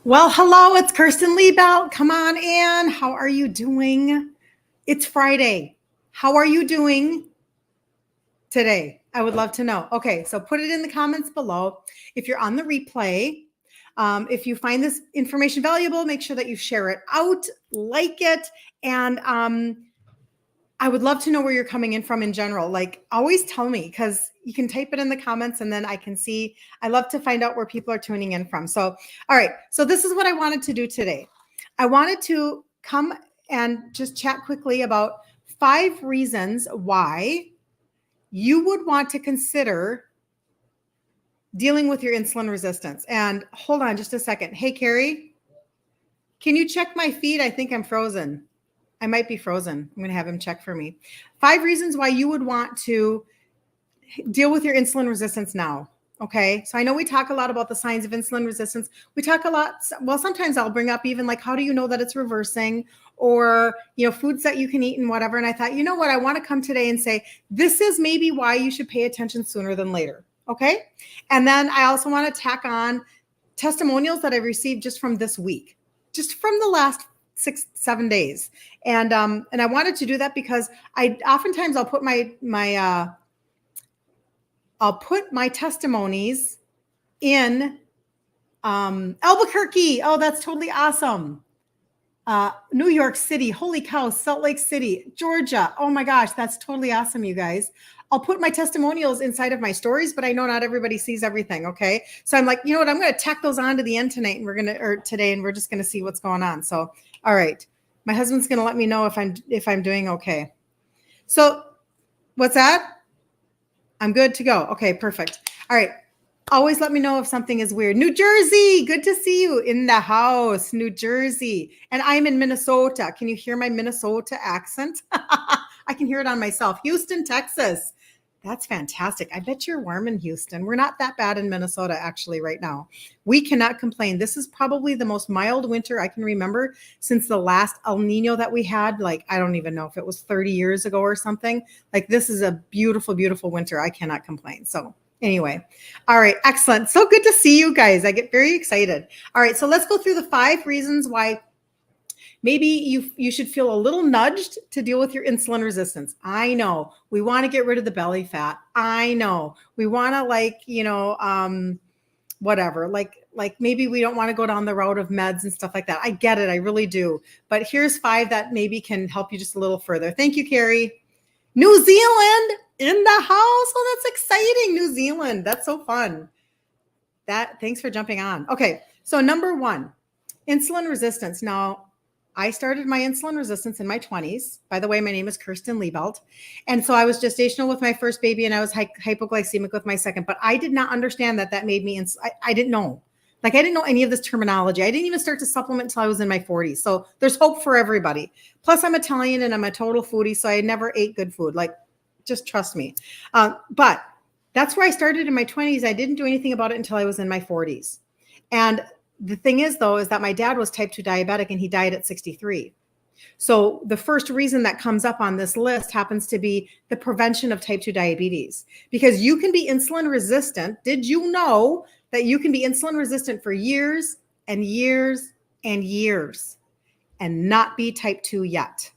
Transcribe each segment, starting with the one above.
Well, hello, it's Kirsten Liebelt. Come on in. How are you doing? It's Friday. How are you doing today? I would love to know. Okay, so put it in the comments below. If you're on the replay, if you find this information valuable, make sure that you share it out, like it, and I would love to know where you're coming in from in general. Like, always tell me, because you can type it in the comments and then I can see. I love to find out where people are tuning in from. So, all right. So this is what I wanted to do today. I wanted to come and just chat quickly about 5 reasons why you would want to consider dealing with your insulin resistance. And hold on just a second. Hey, Carrie, can you check my feed? I think I'm frozen. I might be frozen. I'm going to have him check for me. 5 reasons why you would want to deal with your insulin resistance now. Okay. So I know we talk a lot about the signs of insulin resistance. We talk a lot. Well, sometimes I'll bring up even like, how do you know that it's reversing, or, foods that you can eat and whatever. And I thought, you know what? I want to come today and say, this is maybe why you should pay attention sooner than later. Okay. And then I also want to tack on testimonials that I've received just from this week, just from the last 6-7 days. And I wanted to do that because oftentimes I'll put my testimonies in Albuquerque. Oh, that's totally awesome. New York City, holy cow, Salt Lake City, Georgia. Oh my gosh, that's totally awesome, you guys. I'll put my testimonials inside of my stories, but I know not everybody sees everything. Okay. So I'm like, you know what? I'm going to tack those on to the end tonight today, and we're just going to see what's going on. So, all right. My husband's going to let me know if I'm doing okay. So what's that? I'm good to go. Okay, perfect. All right. Always let me know if something is weird. New Jersey, good to see you in the house, New Jersey. And I'm in Minnesota. Can you hear my Minnesota accent? I can hear it on myself. Houston, Texas. That's fantastic. I bet you're warm in Houston. We're not that bad in Minnesota actually right now. We cannot complain. This is probably the most mild winter I can remember since the last El Nino that we had. Like, I don't even know if it was 30 years ago or something. Like, this is a beautiful, beautiful winter. I cannot complain. So anyway, all right, excellent. So good to see you guys. I get very excited. All right, so let's go through the 5 reasons why maybe you should feel a little nudged to deal with your insulin resistance. I know we want to get rid of the belly fat. I know we want to whatever, like maybe we don't want to go down the route of meds and stuff like that. I get it. I really do. But here's 5 that maybe can help you just a little further. Thank you, Carrie. New Zealand in the house. Oh, that's exciting. New Zealand. That's so fun. Thanks for jumping on. Okay. So number 1, insulin resistance. Now, I started my insulin resistance in my 20s. By the way, my name is Kirsten Liebelt. And so I was gestational with my first baby and I was hypoglycemic with my second, but I did not understand that made me, I didn't know. Like, I didn't know any of this terminology. I didn't even start to supplement until I was in my 40s. So there's hope for everybody. Plus I'm Italian and I'm a total foodie. So I never ate good food. Like, just trust me. But that's where I started in my 20s. I didn't do anything about it until I was in my 40s. And the thing is, though, is that my dad was type 2 diabetic and he died at 63. So the first reason that comes up on this list happens to be the prevention of type 2 diabetes, because you can be insulin resistant. Did you know that you can be insulin resistant for years and years and years and not be type 2 yet?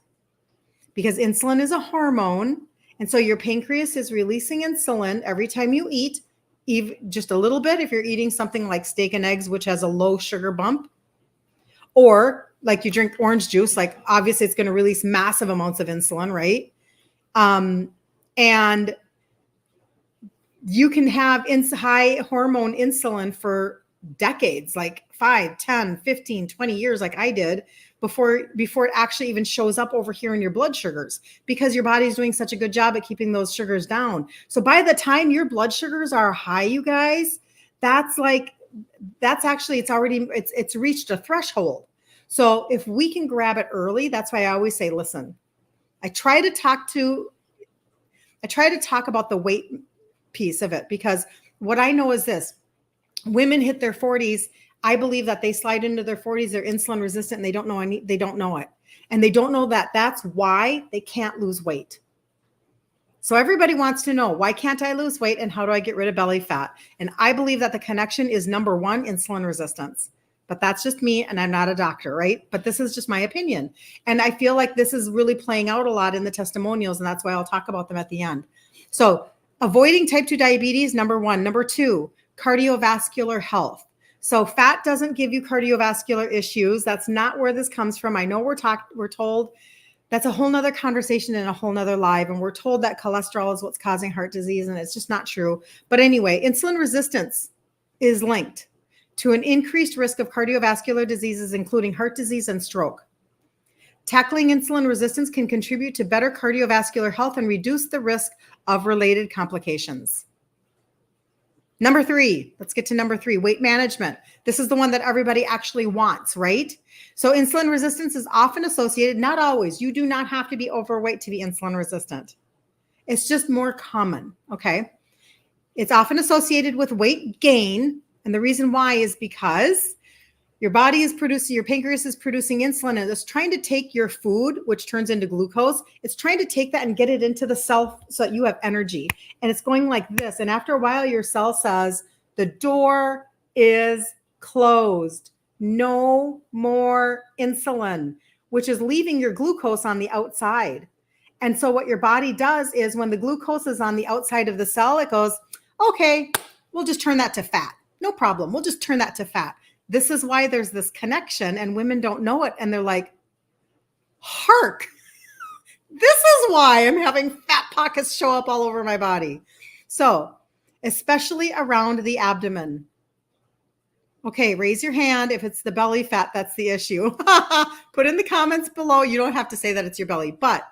Because insulin is a hormone. And so your pancreas is releasing insulin every time you eat, even just a little bit if you're eating something like steak and eggs, which has a low sugar bump, or like you drink orange juice, like obviously it's going to release massive amounts of insulin, right? And you can have high hormone insulin for decades, like 5, 10, 15, 20 years, like I did, before it actually even shows up over here in your blood sugars, because your body's doing such a good job at keeping those sugars down. So by the time your blood sugars are high, you guys, it's reached a threshold. So if we can grab it early, that's why I always say, listen, I try to talk about the weight piece of it, because what I know is this: women hit their 40s. I believe that they slide into their 40s, they're insulin resistant, and they don't know it. And they don't know that that's why they can't lose weight. So everybody wants to know, why can't I lose weight and how do I get rid of belly fat? And I believe that the connection is number 1, insulin resistance. but that's just me, and I'm not a doctor, right? But this is just my opinion. And I feel like this is really playing out a lot in the testimonials, and that's why I'll talk about them at the end. So avoiding type 2 diabetes, number one. Number two, cardiovascular health. So fat doesn't give you cardiovascular issues. That's not where this comes from. I know we're told that's a whole nother conversation and a whole nother live. And we're told that cholesterol is what's causing heart disease, and it's just not true. But anyway, insulin resistance is linked to an increased risk of cardiovascular diseases, including heart disease and stroke. Tackling insulin resistance can contribute to better cardiovascular health and reduce the risk of related complications. Number three, let's get to number three, weight management. This is the one that everybody actually wants, right? So insulin resistance is often associated, not always. You do not have to be overweight to be insulin resistant. It's just more common, okay? It's often associated with weight gain. And the reason why is because your body is producing, your pancreas is producing insulin, and it's trying to take your food, which turns into glucose. It's trying to take that and get it into the cell so that you have energy. And it's going like this. And after a while, your cell says, the door is closed. No more insulin, which is leaving your glucose on the outside. And so what your body does is when the glucose is on the outside of the cell, it goes, okay, we'll just turn that to fat. No problem. We'll just turn that to fat. This is why there's this connection, and women don't know it. And they're like, hark, this is why I'm having fat pockets show up all over my body. So especially around the abdomen. Okay, raise your hand if it's the belly fat that's the issue. Put in the comments below. You don't have to say that it's your belly, but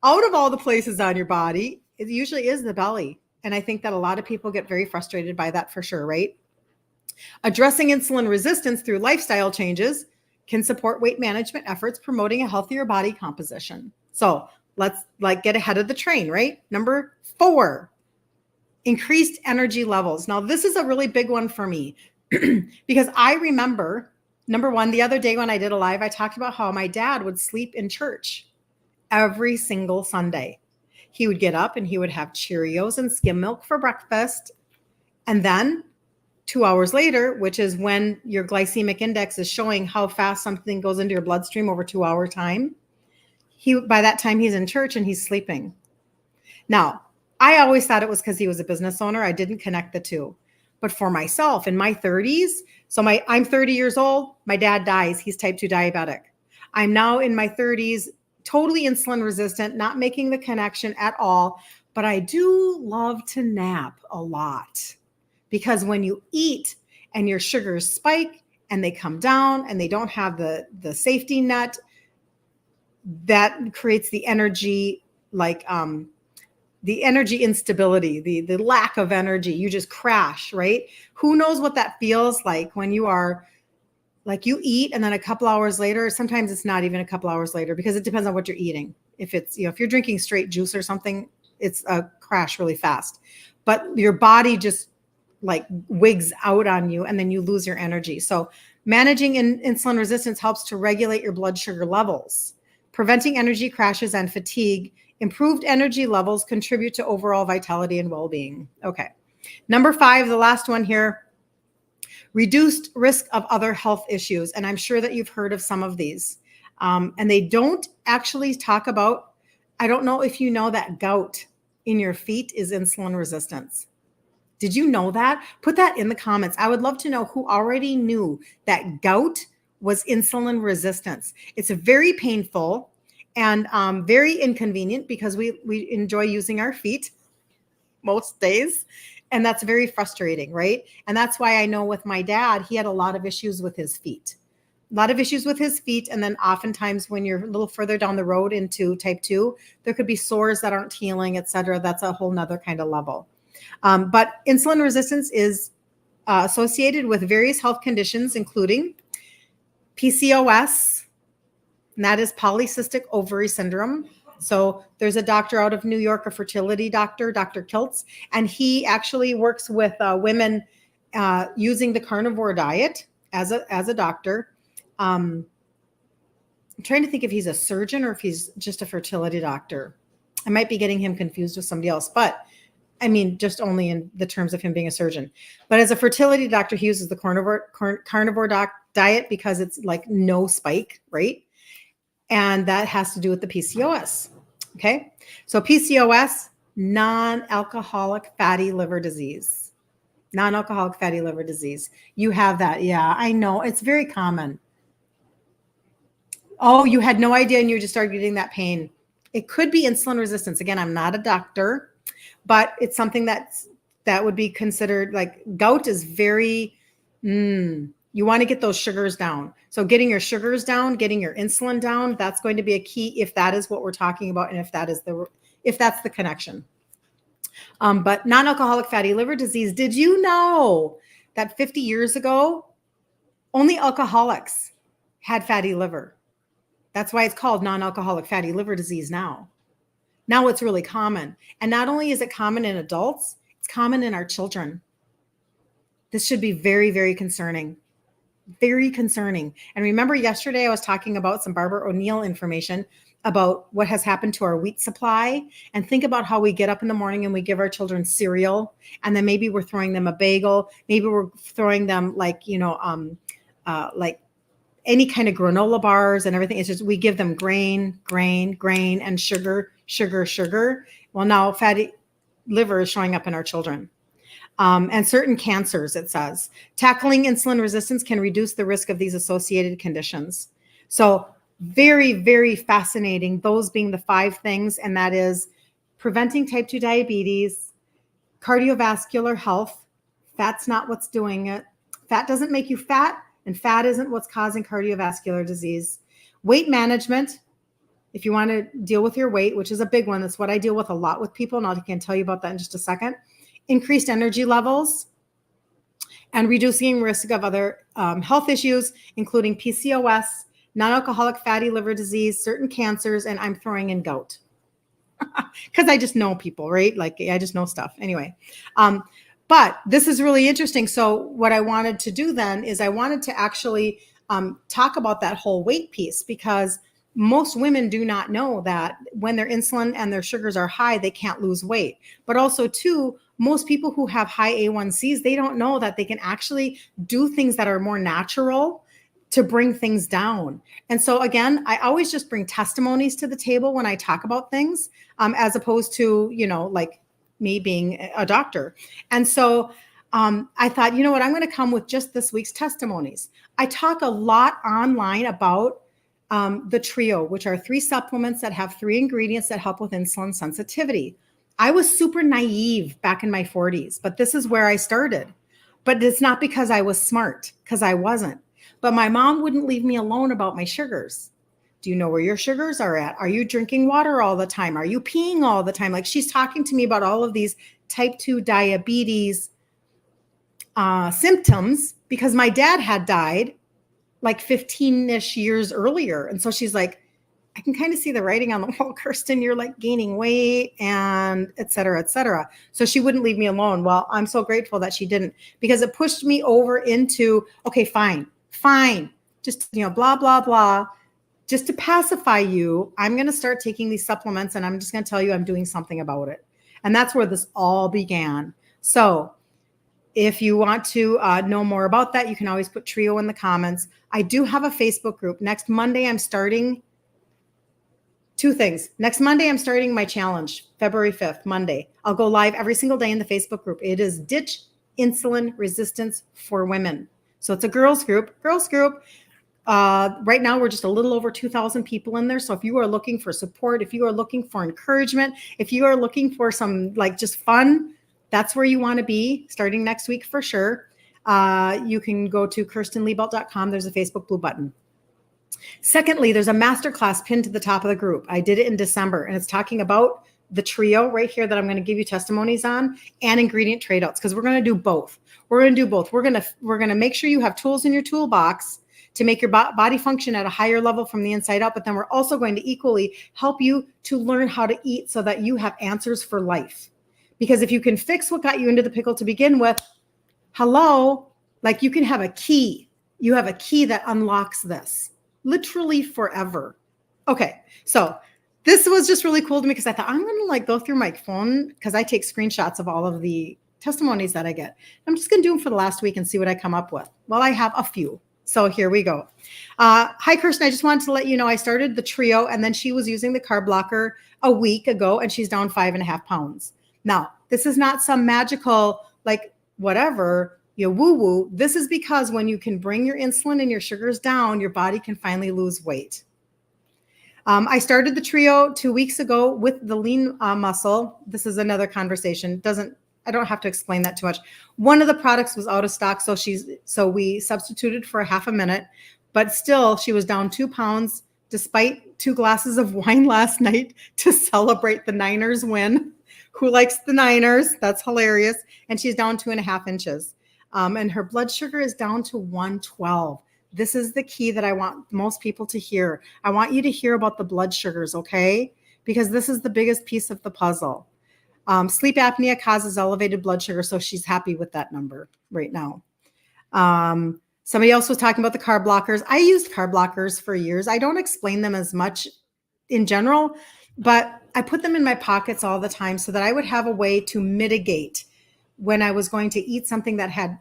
out of all the places on your body, it usually is the belly. And I think that a lot of people get very frustrated by that for sure, right? Addressing insulin resistance through lifestyle changes can support weight management efforts, promoting a healthier body composition. So let's get ahead of the train, right? Number four, increased energy levels. Now, this is a really big one for me because I remember, number one, the other day when I did a live, I talked about how my dad would sleep in church every single Sunday. He would get up and he would have Cheerios and skim milk for breakfast. And then 2 hours later, which is when your glycemic index is showing how fast something goes into your bloodstream over 2 hour time, by that time he's in church and he's sleeping. Now, I always thought it was because he was a business owner. I didn't connect the two. But for myself in my 30s, I'm 30 years old, my dad dies, he's type 2 diabetic. I'm now in my 30s, totally insulin resistant, not making the connection at all, but I do love to nap a lot. Because when you eat and your sugars spike and they come down and they don't have the safety net, that creates the energy, the energy instability, the lack of energy. You just crash, right? Who knows what that feels like when you are like you eat and then a couple hours later, sometimes it's not even a couple hours later because it depends on what you're eating. If it's, if you're drinking straight juice or something, it's a crash really fast. But your body just wigs out on you and then you lose your energy. So managing insulin resistance helps to regulate your blood sugar levels. Preventing energy crashes and fatigue, improved energy levels contribute to overall vitality and well-being. Okay. Number five, the last one here, reduced risk of other health issues. And I'm sure that you've heard of some of these. And they don't actually talk about, I don't know if you know that gout in your feet is insulin resistance. Did you know that? Put that in the comments. I would love to know who already knew that gout was insulin resistance. It's very painful and very inconvenient because we enjoy using our feet most days. And that's very frustrating, right? And that's why I know with my dad, he had a lot of issues with his feet. And then oftentimes when you're a little further down the road into type 2, there could be sores that aren't healing, et cetera. That's a whole nother kind of level. But insulin resistance is associated with various health conditions, including PCOS, and that is polycystic ovary syndrome. So there's a doctor out of New York, a fertility doctor, Dr. Kiltz, and he actually works with women using the carnivore diet as a doctor. I'm trying to think if he's a surgeon or if he's just a fertility doctor. I might be getting him confused with somebody else, but I mean, just only in the terms of him being a surgeon. But as a fertility doctor, he uses the carnivore diet because it's like no spike, right? And that has to do with the PCOS. Okay. So PCOS, non-alcoholic fatty liver disease. Non-alcoholic fatty liver disease. You have that. Yeah, I know. It's very common. Oh, you had no idea and you just started getting that pain. It could be insulin resistance. Again, I'm not a doctor, but it's something that would be considered like gout is very, you want to get those sugars down. So getting your sugars down, getting your insulin down, that's going to be a key if that is what we're talking about and if that's the connection. But non-alcoholic fatty liver disease, did you know that 50 years ago, only alcoholics had fatty liver? That's why it's called non-alcoholic fatty liver disease now. Now it's really common. And not only is it common in adults, it's common in our children. This should be very, very concerning. Very concerning. And remember yesterday I was talking about some Barbara O'Neill information about what has happened to our wheat supply. And think about how we get up in the morning and we give our children cereal. And then maybe we're throwing them a bagel. Maybe we're throwing them like any kind of granola bars and everything. It's just we give them grain, and sugar. Well, now fatty liver is showing up in our children. And certain cancers, it says. Tackling insulin resistance can reduce the risk of these associated conditions. So very, very fascinating, those being the 5 things, and that is preventing type 2 diabetes, cardiovascular health. Fat's not what's doing it. Fat doesn't make you fat, and fat isn't what's causing cardiovascular disease. Weight management, if you want to deal with your weight, which is a big one. That's what I deal with a lot with people, and I can tell you about that in just a second. Increased energy levels and reducing risk of other health issues, including PCOS, non-alcoholic fatty liver disease, certain cancers, and I'm throwing in gout because I just know people, right? Like I just know stuff. Anyway, but this is really interesting. So what I wanted to do then is I wanted to actually talk about that whole weight piece, because most women do not know that when their insulin and their sugars are high, they can't lose weight. But also too, most people who have high A1Cs, they don't know that they can actually do things that are more natural to bring things down. And so again, I always just bring testimonies to the table when I talk about things, as opposed to, like me being a doctor. And so I thought, you know what, I'm going to come with just this week's testimonies. I talk a lot online about the trio, which are 3 supplements that have 3 ingredients that help with insulin sensitivity. I was super naive back in my 40s, but this is where I started. But it's not because I was smart, because I wasn't. But my mom wouldn't leave me alone about my sugars. Do you know where your sugars are at? Are you drinking water all the time? Are you peeing all the time? Like she's talking to me about all of these type 2 diabetes symptoms, because my dad had died like 15-ish years earlier. And so she's like, I can kind of see the writing on the wall, Kirsten, you're like gaining weight and et cetera, et cetera. So she wouldn't leave me alone. Well, I'm so grateful that she didn't, because it pushed me over into, okay, fine. Just, blah, blah, blah. Just to pacify you, I'm going to start taking these supplements and I'm just going to tell you I'm doing something about it. And that's where this all began. So if you want to know more about that, you can always put Trio in the comments. I do have a Facebook group. Next Monday, I'm starting 2 things. Next Monday, I'm starting my challenge, February 5th, Monday. I'll go live every single day in the Facebook group. It is Ditch Insulin Resistance for Women. So it's a girls group. Right now, we're just a little over 2,000 people in there. So if you are looking for support, if you are looking for encouragement, if you are looking for some like just fun, that's where you want to be starting next week for sure. You can go to kirstenliebelt.com. There's a Facebook blue button. Secondly, there's a masterclass pinned to the top of the group. I did it in December, and it's talking about the trio right here that I'm going to give you testimonies on, and ingredient trade outs, because we're going to do both. We're going to make sure you have tools in your toolbox to make your body function at a higher level from the inside out. But then we're also going to equally help you to learn how to eat so that you have answers for life. Because if you can fix what got you into the pickle to begin with, like you can have a key. You have a key that unlocks this literally forever. Okay. So this was just really cool to me because I thought I'm going to like go through my phone, because I take screenshots of all of the testimonies that I get. I'm just going to do them for the last week and see what I come up with. Well, I have a few. So here we go. Hi, Kirsten. I just wanted to let you know I started the trio, and then she was using the carb blocker a week ago, and she's down 5.5 pounds. Now, this is not some magical, like, whatever, woo-woo. This is because when you can bring your insulin and your sugars down, your body can finally lose weight. I started the trio 2 weeks ago with the lean muscle. This is another conversation. I don't have to explain that too much. One of the products was out of stock, so we substituted for a half a minute, but still she was down 2 pounds despite 2 glasses of wine last night to celebrate the Niners win. Who likes the Niners? That's hilarious. And she's down 2.5 inches. And her blood sugar is down to 112. This is the key that I want most people to hear. I want you to hear about the blood sugars, okay? Because this is the biggest piece of the puzzle. Sleep apnea causes elevated blood sugar, so she's happy with that number right now. Somebody else was talking about the carb blockers. I used carb blockers for years. I don't explain them as much in general, but I put them in my pockets all the time so that I would have a way to mitigate when I was going to eat something that had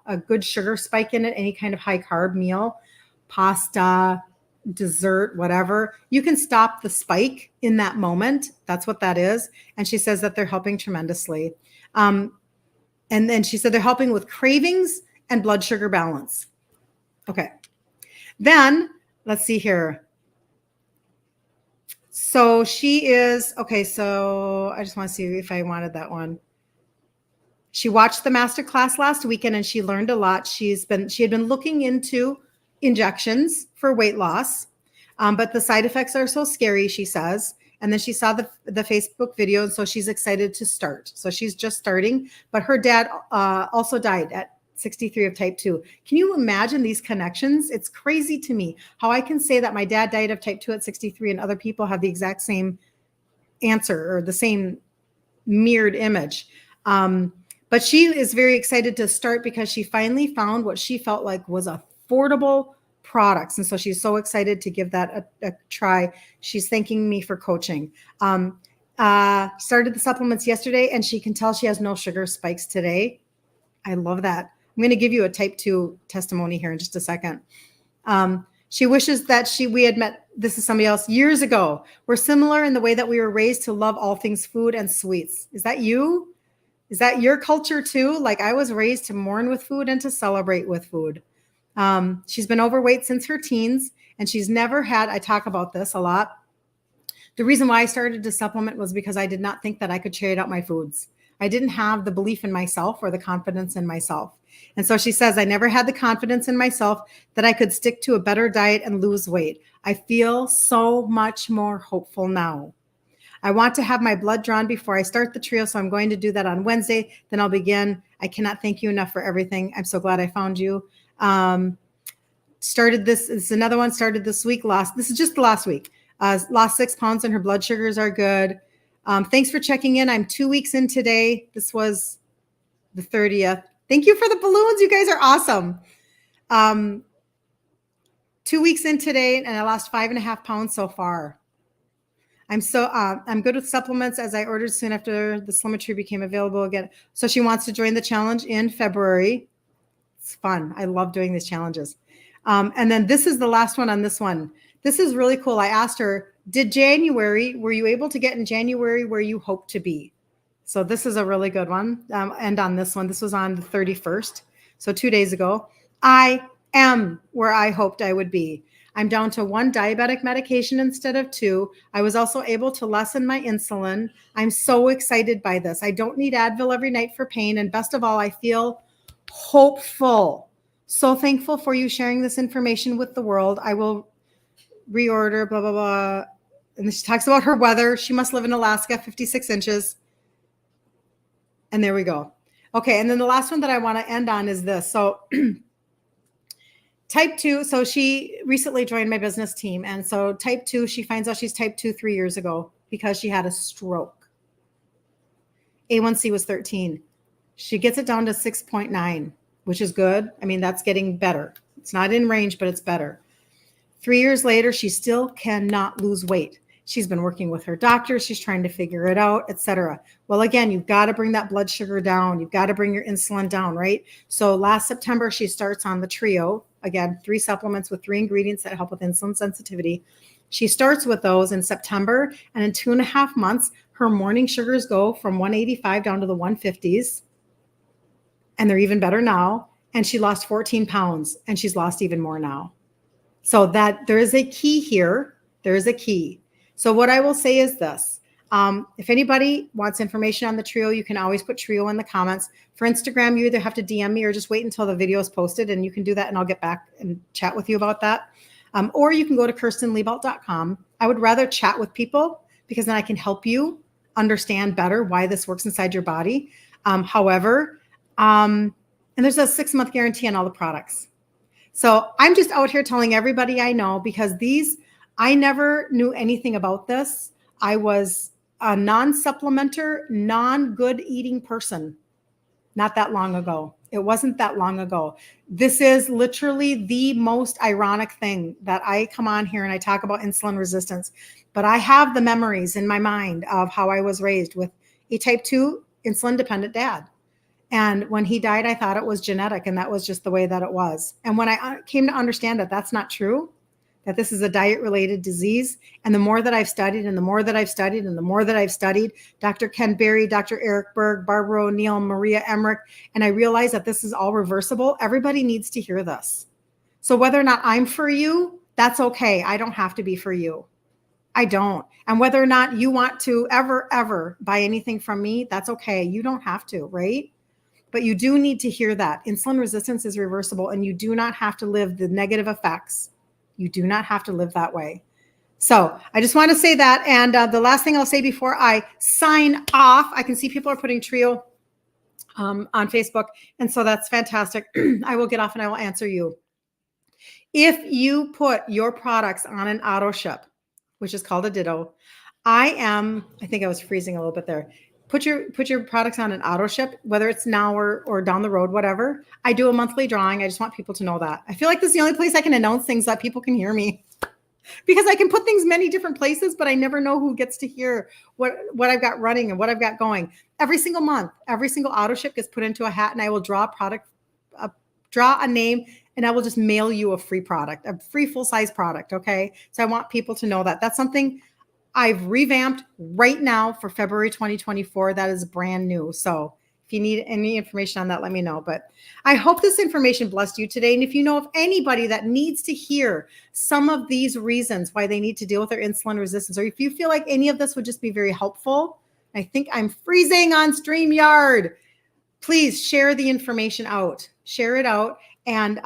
a good sugar spike in it, any kind of high carb meal, pasta, dessert, whatever. You can stop the spike in that moment. That's what that is. And she says that they're helping tremendously. And then she said they're helping with cravings and blood sugar balance. Okay. Then let's see here. So she is, okay, so I just want to see if I wanted that one. She watched the masterclass last weekend and she learned a lot. She had been looking into injections for weight loss, but the side effects are so scary, she says. And then she saw the Facebook video, and so she's excited to start. So she's just starting, but her dad also died at 63 of type 2. Can you imagine these connections? It's crazy to me how I can say that my dad died of type 2 at 63 and other people have the exact same answer or the same mirrored image. But she is very excited to start because she finally found what she felt like was affordable products. And so she's so excited to give that a try. She's thanking me for coaching. Started the supplements yesterday and she can tell she has no sugar spikes today. I love that. I'm going to give you a type 2 testimony here in just a second. She wishes that we had met, this is somebody else, years ago. We're similar in the way that we were raised to love all things food and sweets. Is that you? Is that your culture too? Like I was raised to mourn with food and to celebrate with food. She's been overweight since her teens and she's never had, I talk about this a lot. The reason why I started to supplement was because I did not think that I could trade out my foods. I didn't have the belief in myself or the confidence in myself. And so she says, I never had the confidence in myself that I could stick to a better diet and lose weight. I feel so much more hopeful now. I want to have my blood drawn before I start the trio, so I'm going to do that on Wednesday. Then I'll begin. I cannot thank you enough for everything. I'm so glad I found you. Started this is another one, started this week. This is just the last week. Lost 6 pounds and her blood sugars are good. Thanks for checking in. I'm 2 weeks in today. This was the 30th. Thank you for the balloons. You guys are awesome. 2 weeks in today, and I lost 5.5 pounds so far. I'm good with supplements as I ordered soon after the Slimetry became available again. So she wants to join the challenge in February. It's fun. I love doing these challenges. And then this is the last one on this one. This is really cool. I asked her, were you able to get in January where you hope to be? So this is a really good one. And on this one, this was on the 31st. So 2 days ago, I am where I hoped I would be. I'm down to 1 diabetic medication instead of 2. I was also able to lessen my insulin. I'm so excited by this. I don't need Advil every night for pain. And best of all, I feel hopeful. So thankful for you sharing this information with the world. I will reorder, blah, blah, blah. And she talks about her weather. She must live in Alaska, 56 inches. And there we go. Okay. And then the last one that I want to end on is this. So type 2. So she recently joined my business team. And so type 2, she finds out she's type 2 3 years ago because she had a stroke. A1C was 13. She gets it down to 6.9, which is good. I mean, that's getting better. It's not in range, but it's better. 3 years later, she still cannot lose weight. She's been working with her doctor. She's trying to figure it out, etc. Well, again, you've got to bring that blood sugar down. You've got to bring your insulin down, right? So last September, she starts on the trio again, 3 supplements with 3 ingredients that help with insulin sensitivity. She starts with those in September, and in 2.5 months, her morning sugars go from 185 down to the 150s, and they're even better now. And she lost 14 pounds, and she's lost even more now. So that there is a key here. There is a key. So what I will say is this. If anybody wants information on the trio, you can always put trio in the comments. For Instagram, you either have to DM me or just wait until the video is posted, and you can do that, and I'll get back and chat with you about that. Or you can go to kirstenliebelt.com. I would rather chat with people because then I can help you understand better why this works inside your body. However, and there's a 6-month guarantee on all the products. So I'm just out here telling everybody I know, because I never knew anything about this. I was a non-supplementer, non-good eating person not that long ago. It wasn't that long ago. This is literally the most ironic thing that I come on here and I talk about insulin resistance, but I have the memories in my mind of how I was raised with a type 2 insulin dependent dad. And when he died, I thought it was genetic, and that was just the way that it was. And when I came to understand that that's not true, that this is a diet-related disease, and the more that I've studied and the more that I've studied and the more that I've studied, Dr. Ken Berry, Dr. Eric Berg, Barbara O'Neill, Maria Emmerich, and I realized that this is all reversible. Everybody needs to hear this. So whether or not I'm for you, that's okay. I don't have to be for you. I don't. And whether or not you want to ever buy anything from me, that's okay. You don't have to, right? But you do need to hear that insulin resistance is reversible, and you do not have to live the negative effects. You do not have to live that way. So I just want to say that. And the last thing I'll say before I sign off, I can see people are putting trio on Facebook. And so that's fantastic. I will get off and I will answer you. If you put your products on an auto ship, which is called a ditto, I think I was freezing a little bit there. Put your products on an auto ship, whether it's now or down the road, whatever. I do a monthly drawing. I just want people to know that. I feel like this is the only place I can announce things that people can hear me, because I can put things many different places, but I never know who gets to hear what I've got running and what I've got going. Every single month, every single auto ship gets put into a hat, and I will draw a name, and I will just mail you a free product, a free full-size product. Okay. So I want people to know that that's something I've revamped right now for February 2024. That is brand new. So if you need any information on that, let me know. But I hope this information blessed you today. And if you know of anybody that needs to hear some of these reasons why they need to deal with their insulin resistance, or if you feel like any of this would just be very helpful, I think I'm freezing on StreamYard. Please share the information out. Share it out, and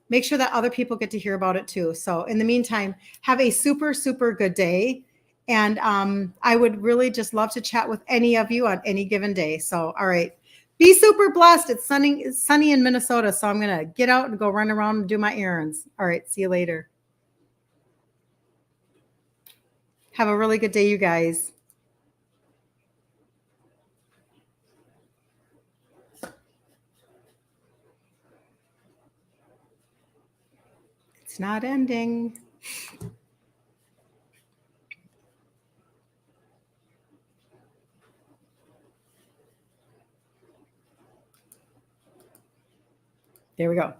make sure that other people get to hear about it too. So in the meantime, have a super, super good day. And I would really just love to chat with any of you on any given day. So, all right. Be super blessed. It's sunny in Minnesota. So I'm going to get out and go run around and do my errands. All right. See you later. Have a really good day, you guys. It's not ending. There we go.